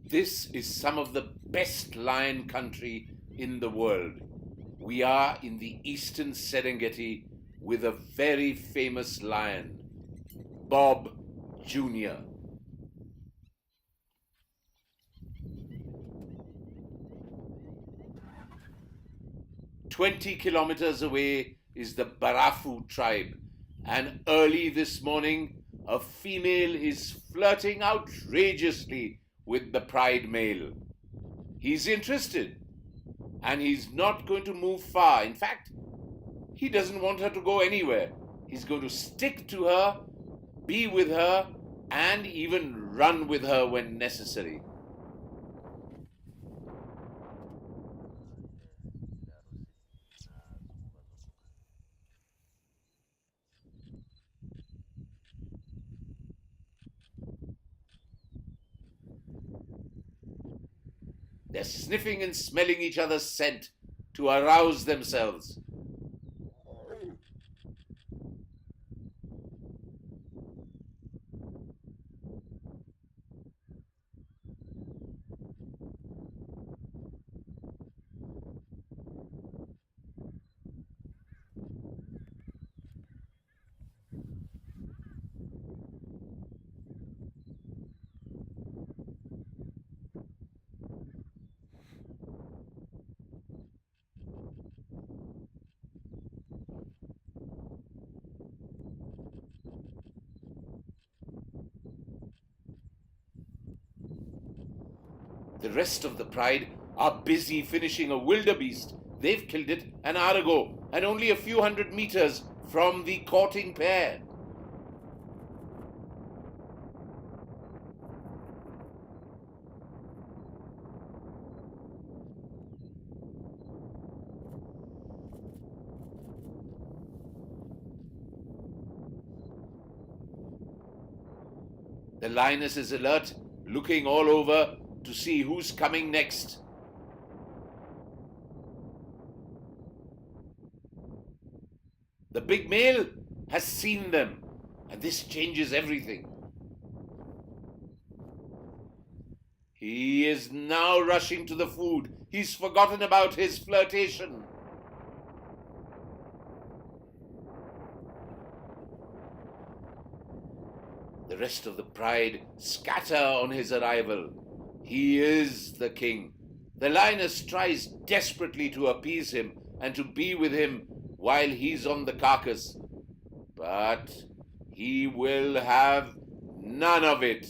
This is some of the best lion country in the world. We are in the eastern Serengeti with a very famous lion, Bob Jr. 20 kilometers away is the Barafu tribe, and early this morning, a female is flirting outrageously with the pride male. He's interested, and he's not going to move far. In fact, he doesn't want her to go anywhere. He's going to stick to her, be with her, and even run with her when necessary. They're sniffing and smelling each other's scent to arouse themselves. The rest of the pride are busy finishing a wildebeest. They've killed it an hour ago, and only a few hundred meters from the courting pair. The lioness is alert, looking all over to see who's coming next. The big male has seen them, and this changes everything. He is now rushing to the food. He's forgotten about his flirtation. The rest of the pride scatter on his arrival. He is the king. The lioness tries desperately to appease him and to be with him while he's on the carcass. But he will have none of it.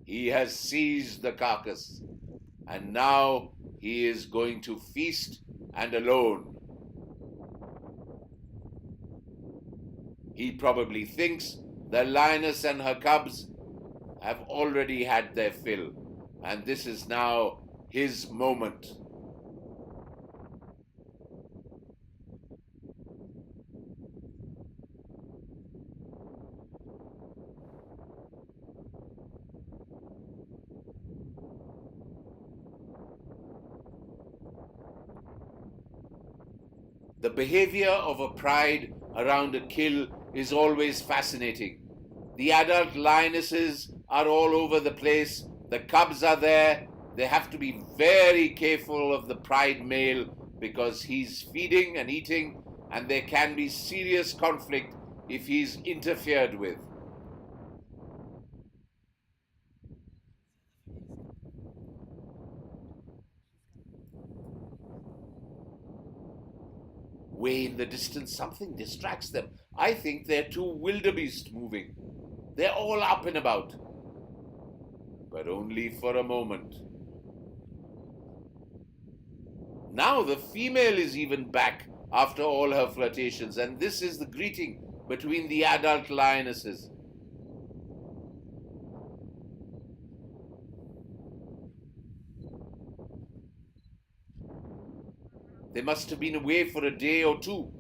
He has seized the carcass, and now he is going to feast and alone. He probably thinks the lioness and her cubs have already had their fill, and this is now his moment. The behavior of a pride around a kill is always fascinating. The adult lionesses are all over the place. The cubs are there. They have to be very careful of the pride male because he's feeding and eating, and there can be serious conflict if he's interfered with. Way in the distance, something distracts them. I think they're two wildebeest moving. They're all up and about, but only for a moment. Now the female is even back after all her flirtations, and this is the greeting between the adult lionesses. They must have been away for a day or two.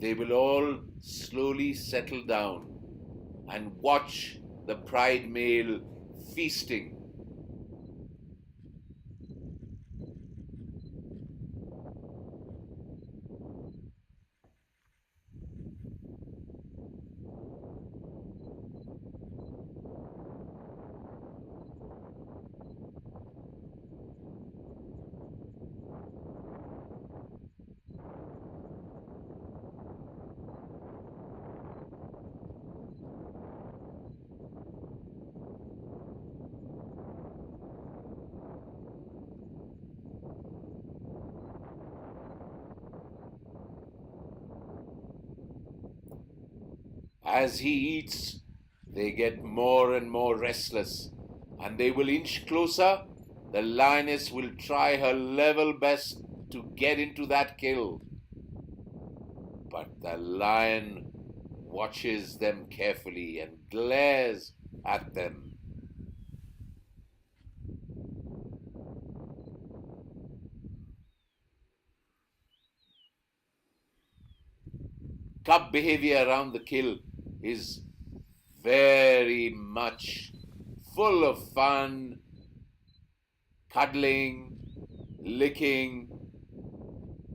they will all slowly settle down and watch the pride male feasting. As he eats, they get more and more restless, and they will inch closer. The lioness will try her level best to get into that kill. But the lion watches them carefully and glares at them. Cub behavior around the kill is very much full of fun, cuddling, licking,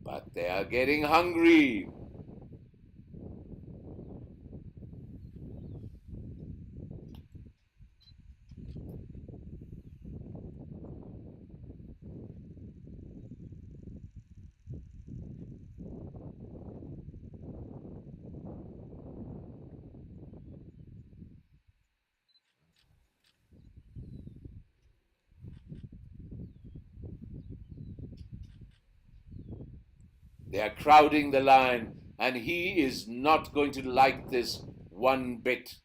but they are getting hungry. They are crowding the lion, and he is not going to like this one bit.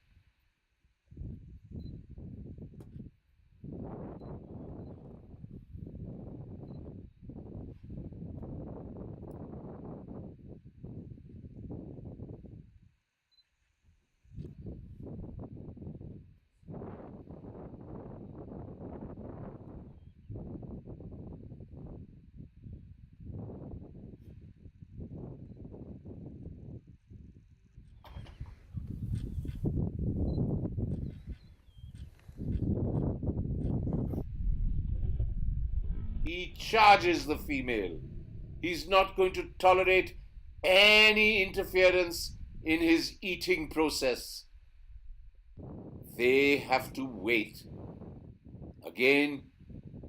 He charges the female. He's not going to tolerate any interference in his eating process. They have to wait. Again,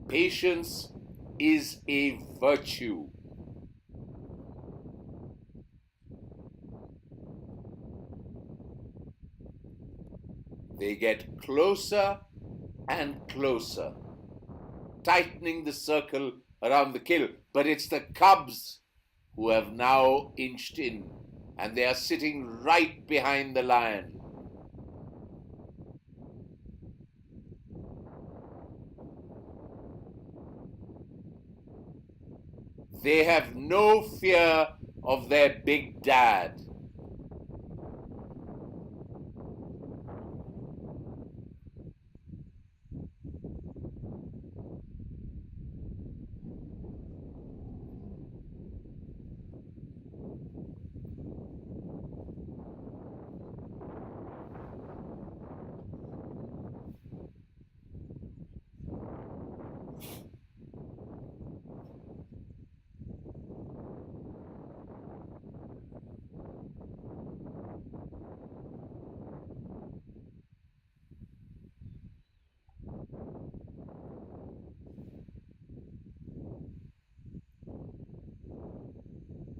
patience is a virtue. They get closer and closer, tightening the circle around the kill. But it's the cubs who have now inched in, and they are sitting right behind the lion. They have no fear of their big dad.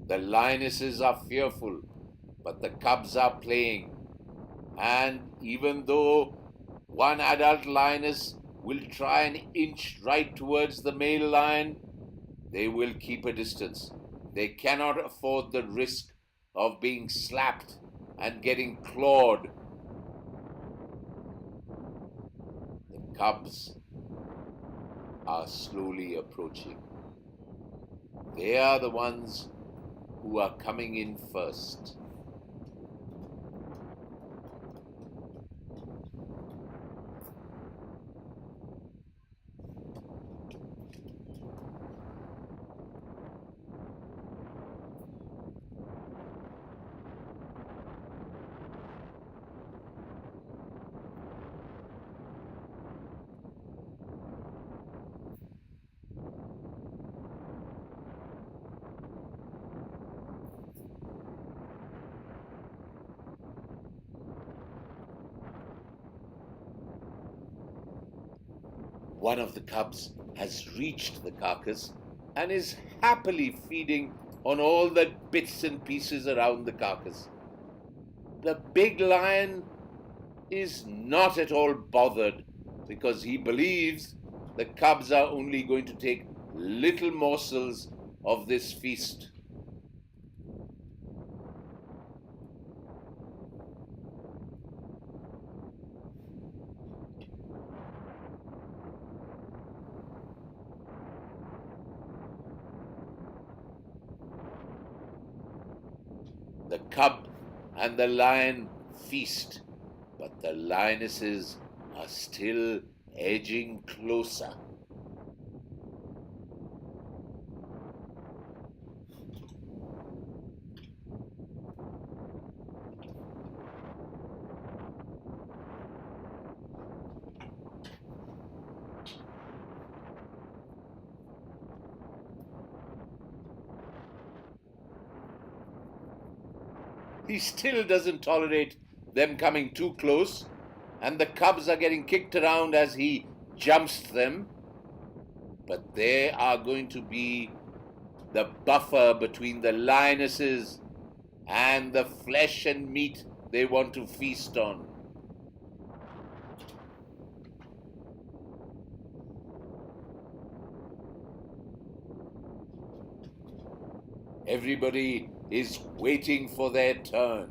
The lionesses are fearful, but the cubs are playing. And even though one adult lioness will try and inch right towards the male lion, they will keep a distance. They cannot afford the risk of being slapped and getting clawed. The cubs are slowly approaching. They are the ones who are coming in first. One of the cubs has reached the carcass and is happily feeding on all the bits and pieces around the carcass. The big lion is not at all bothered because he believes the cubs are only going to take little morsels of this feast. The cub and the lion feast, but the lionesses are still edging closer. He still doesn't tolerate them coming too close, and the cubs are getting kicked around as he jumps them. But they are going to be the buffer between the lionesses and the flesh and meat they want to feast on. Everybody is waiting for their turn.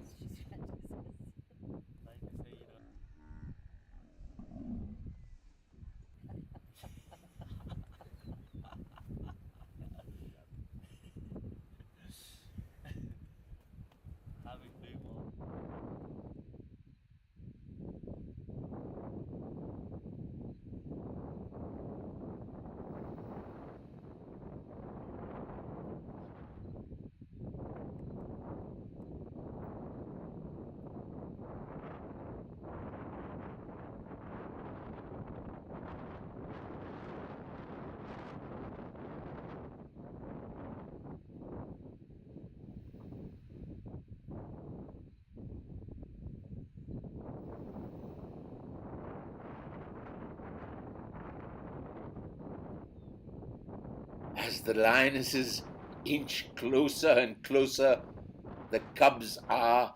As the lionesses inch closer and closer, the cubs are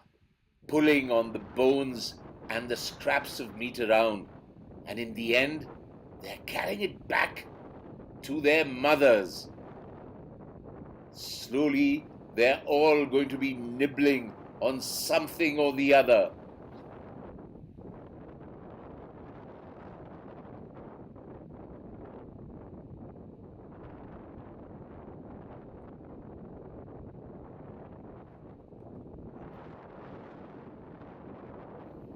pulling on the bones and the scraps of meat around, and in the end, they're carrying it back to their mothers. Slowly, they're all going to be nibbling on something or the other.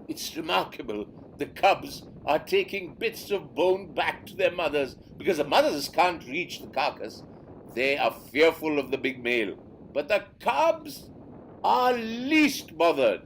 It's remarkable. The cubs are taking bits of bone back to their mothers because the mothers can't reach the carcass. They are fearful of the big male. But the cubs are least bothered.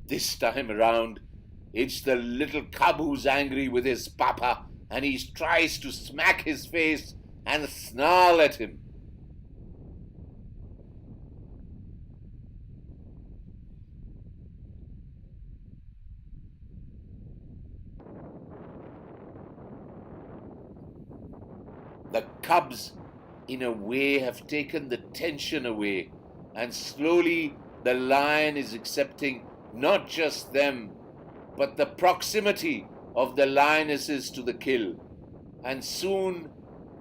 This time around, it's the little cub who's angry with his papa, and he tries to smack his face and snarl at him. The cubs, in a way, have taken the tension away, and slowly the lion is accepting not just them, but the proximity of the lionesses to the kill. And soon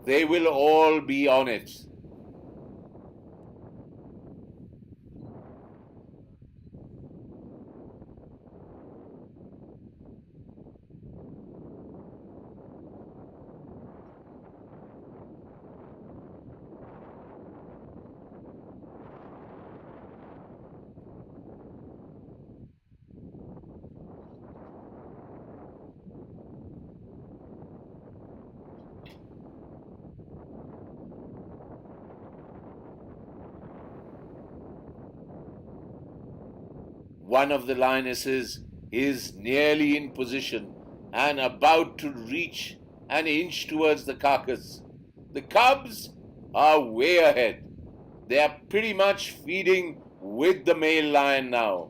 they will all be on it. one of the lionesses is nearly in position and about to reach and inch towards the carcass. The cubs are way ahead. They are pretty much feeding with the male lion now.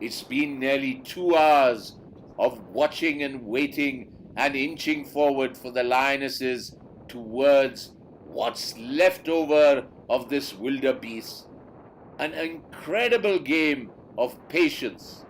It's been nearly 2 hours of watching and waiting and inching forward for the lionesses towards what's left over of this wildebeest. An incredible game of patience.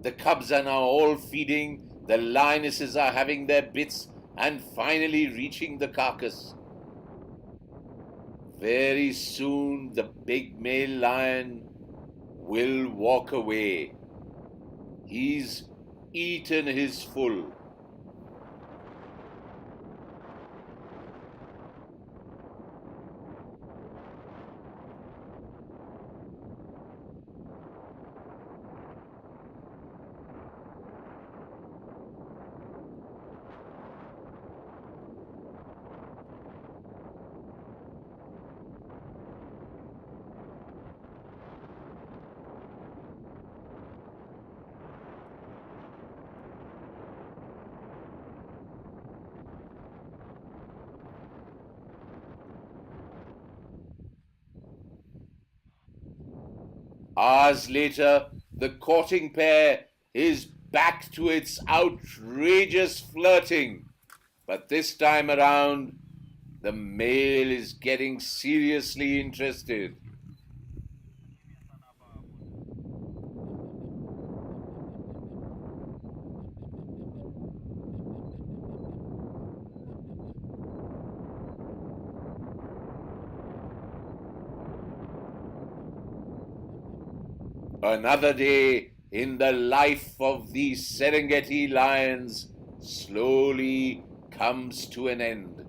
The cubs are now all feeding, the lionesses are having their bits and finally reaching the carcass. Very soon the big male lion will walk away. He's eaten his full. Hours later, the courting pair is back to its outrageous flirting. But this time around, the male is getting seriously interested. Another day in the life of these Serengeti lions slowly comes to an end.